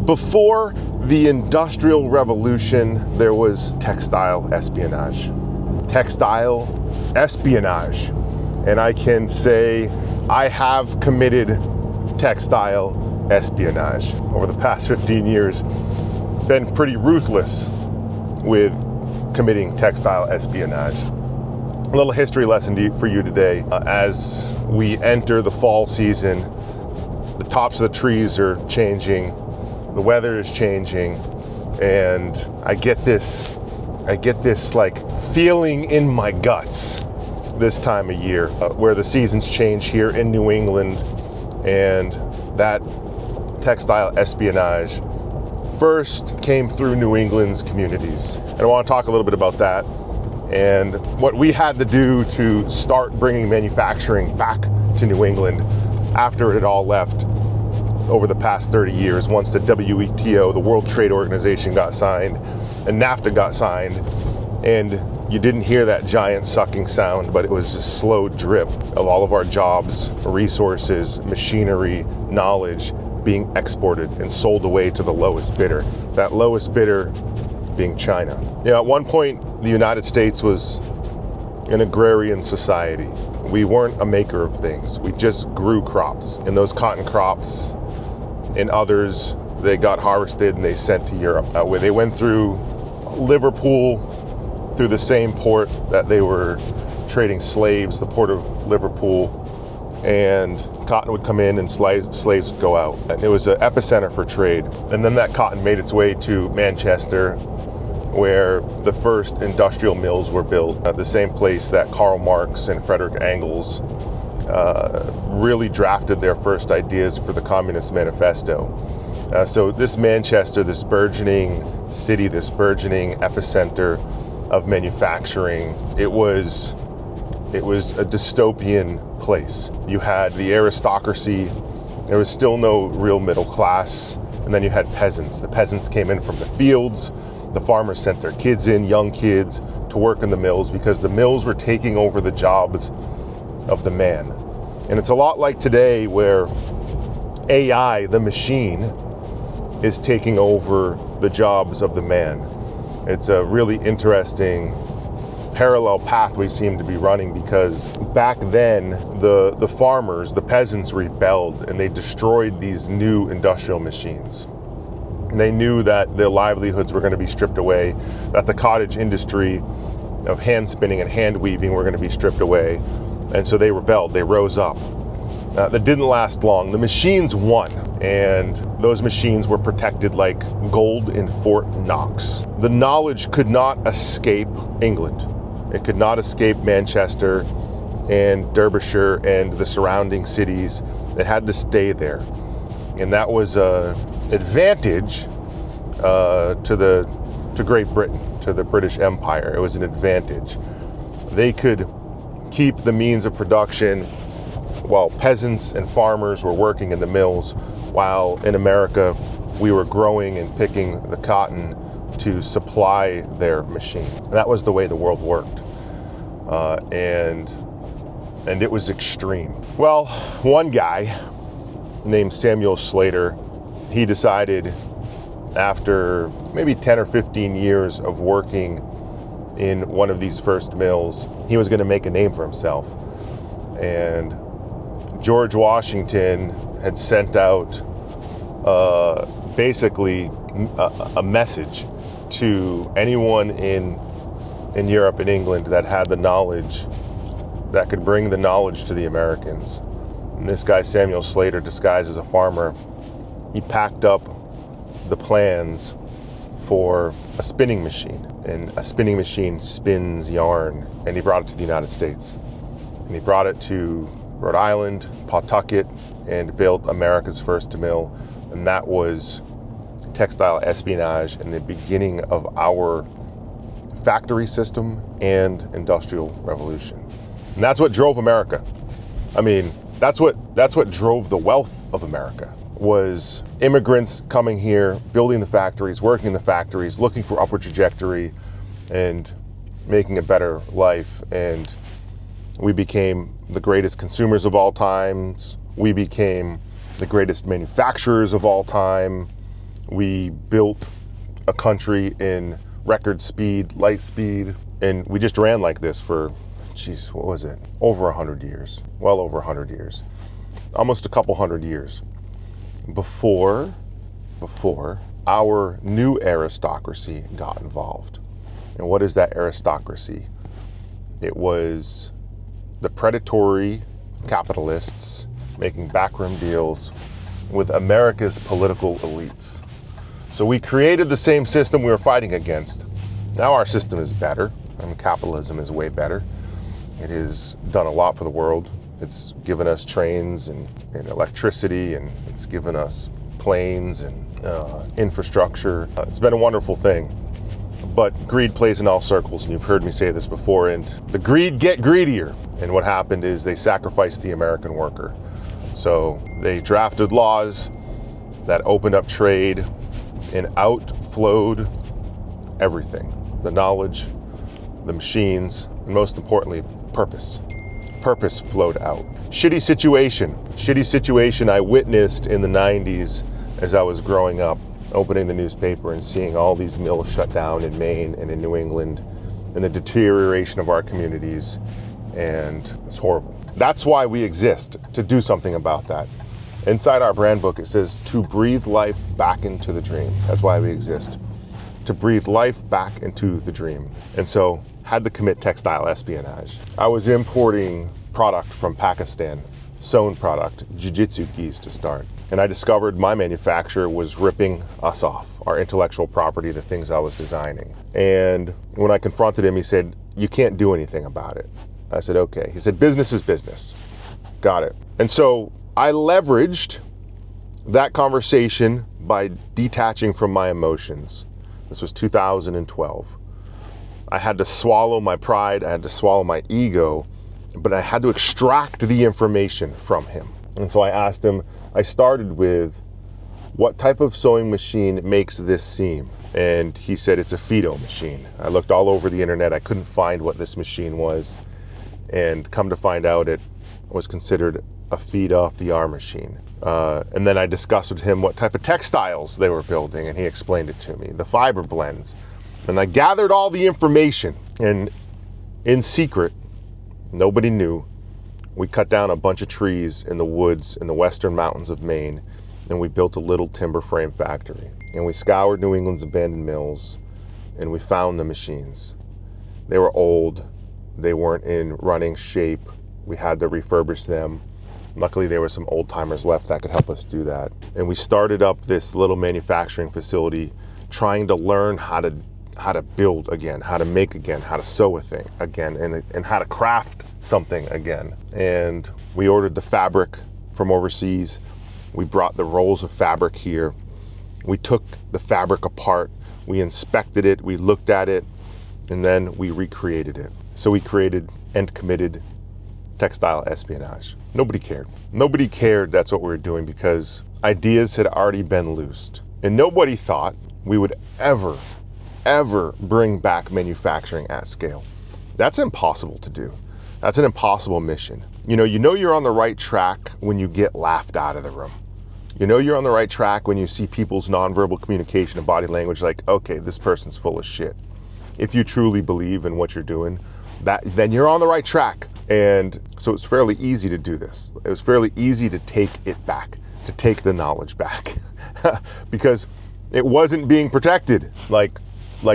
Before the Industrial Revolution, there was textile espionage. Textile espionage. And I can say I have committed textile espionage over the past 15 years. Been pretty ruthless with committing textile espionage. A little history lesson for you today. As we enter the fall season, the tops of the trees are changing, the weather is changing, and I get this like feeling in my guts this time of year where the seasons change here in New England, and that textile espionage first came through New England's communities. And I want to talk a little bit about that and what we had to do to start bringing manufacturing back to New England after it had all left over the past 30 years, once the WTO, the World Trade Organization, got signed and NAFTA got signed. And you didn't hear that giant sucking sound, but it was just slow drip of all of our jobs, resources, machinery, knowledge being exported and sold away to the lowest bidder. That lowest bidder being China. At one point, the United States was an agrarian society. We weren't a maker of things. We just grew crops. And those cotton crops and others, they got harvested and they sent to Europe, where they went through Liverpool, through the same port that they were trading slaves, the port of Liverpool, and cotton would come in and slaves would go out. And it was an epicenter for trade. And then that cotton made its way to Manchester, where the first industrial mills were built at the same place that Karl Marx and Frederick Engels really drafted their first ideas for the Communist Manifesto. So this Manchester, this burgeoning city, this burgeoning epicenter of manufacturing, it was a dystopian place. You had the aristocracy, there was still no real middle class, and then you had peasants. The peasants came in from the fields. The farmers sent their kids in, young kids, to work in the mills because the mills were taking over the jobs of the man. And it's a lot like today where AI, the machine, is taking over the jobs of the man. It's a really interesting parallel path we seem to be running, because back then the farmers, the peasants, rebelled and they destroyed these new industrial machines. They knew that their livelihoods were going to be stripped away, that the cottage industry of hand spinning and hand weaving were going to be stripped away. And so they rebelled, they rose up. That didn't last long. The machines won, and those machines were protected like gold in Fort Knox. The knowledge could not escape England. It could not escape Manchester and Derbyshire and the surrounding cities. It had to stay there. And that was an advantage to Great Britain, to the British Empire. It was an advantage. They could keep the means of production while peasants and farmers were working in the mills, while in America we were growing and picking the cotton to supply their machine. That was the way the world worked. And it was extreme. Well, one guy named Samuel Slater, he decided after maybe 10 or 15 years of working in one of these first mills, he was going to make a name for himself. And George Washington had sent out basically a message to anyone in Europe and England that had the knowledge, that could bring the knowledge to the Americans. And this guy, Samuel Slater, disguised as a farmer, he packed up the plans for a spinning machine. And a spinning machine spins yarn. And he brought it to the United States. And he brought it to Rhode Island, Pawtucket, and built America's first mill. And that was textile espionage and the beginning of our factory system and industrial revolution. And that's what drove America. I mean, that's what drove the wealth of America, was immigrants coming here, building the factories, working in the factories, looking for upward trajectory and making a better life. And we became the greatest consumers of all times. We became the greatest manufacturers of all time. We built a country in record speed, light speed, and we just ran like this for, geez, what was it? Over 100 years, well over 100 years, almost a couple hundred years before our new aristocracy got involved. And what is that aristocracy? It was the predatory capitalists making backroom deals with America's political elites. So we created the same system we were fighting against. Now our system is better. I mean, capitalism is way better. It has done a lot for the world. It's given us trains and electricity, and it's given us planes and infrastructure. It's been a wonderful thing. But greed plays in all circles, and you've heard me say this before, and the greed get greedier. And what happened is they sacrificed the American worker. So they drafted laws that opened up trade and outflowed everything. The knowledge, the machines, and most importantly, purpose. Purpose flowed out. Shitty situation I witnessed in the 90s as I was growing up, opening the newspaper and seeing all these mills shut down in Maine and in New England, and the deterioration of our communities, and it's horrible. That's why we exist, to do something about that. Inside our brand book, it says to breathe life back into the dream. That's why we exist, to breathe life back into the dream. And so, had to commit textile espionage. I was importing product from Pakistan, sewn product, jiu-jitsu gis to start. And I discovered my manufacturer was ripping us off, our intellectual property, the things I was designing. And when I confronted him, he said, "You can't do anything about it." I said, "Okay." He said, "Business is business." Got it. And so I leveraged that conversation by detaching from my emotions. This was 2012. I had to swallow my pride, I had to swallow my ego, but I had to extract the information from him. And so I asked him, I started with, what type of sewing machine makes this seam? And he said, it's a Fido machine. I looked all over the internet, I couldn't find what this machine was. And come to find out, it was considered a feed-off-the-arm machine. And then I discussed with him what type of textiles they were building, and he explained it to me, the fiber blends. And I gathered all the information, and in secret, nobody knew, we cut down a bunch of trees in the woods in the western mountains of Maine, and we built a little timber frame factory. And we scoured New England's abandoned mills, and we found the machines. They were old, they weren't in running shape, we had to refurbish them. Luckily, there were some old timers left that could help us do that. And we started up this little manufacturing facility, trying to learn how to build again, how to make again, how to sew a thing again, and how to craft something again. And we ordered the fabric from overseas. We brought the rolls of fabric here. We took the fabric apart, we inspected it, we looked at it, and then we recreated it. So we created and committed textile espionage. Nobody cared. Nobody cared that's what we were doing because ideas had already been loosed. And nobody thought we would ever bring back manufacturing at scale. That's impossible to do. That's an impossible mission. You know you're on the right track when you get laughed out of the room. You know you're on the right track when you see people's nonverbal communication and body language like, okay, this person's full of shit. If you truly believe in what you're doing, then you're on the right track. And so it's fairly easy to do this. It was fairly easy to take it back, to take the knowledge back because it wasn't being protected like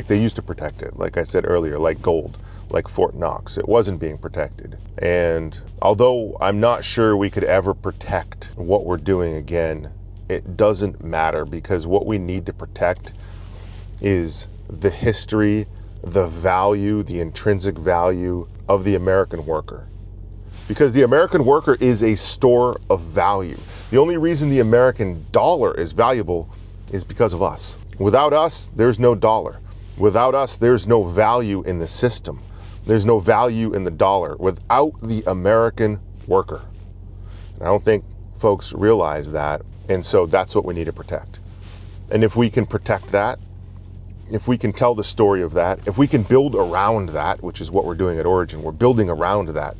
they used to protect it. Like I said earlier, like gold, like Fort Knox, it wasn't being protected. And although I'm not sure we could ever protect what we're doing again, it doesn't matter because what we need to protect is the history, the value, the intrinsic value of the American worker. Because the American worker is a store of value. The only reason the American dollar is valuable is because of us. Without us, there's no dollar. Without us, there's no value in the system. There's no value in the dollar without the American worker. And I don't think folks realize that. And so that's what we need to protect. And if we can protect that, if we can tell the story of that, if we can build around that, which is what we're doing at Origin, we're building around that,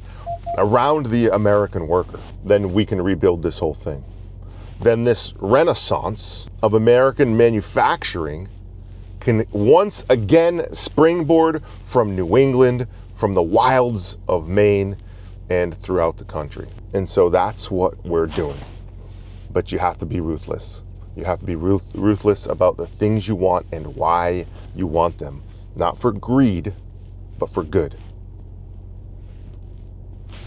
around the American worker, then we can rebuild this whole thing. then this renaissance of American manufacturing can once again springboard from New England, from the wilds of Maine, and throughout the country. And so that's what we're doing. But you have to be ruthless. You have to be ruthless about the things you want and why you want them. Not for greed, but for good.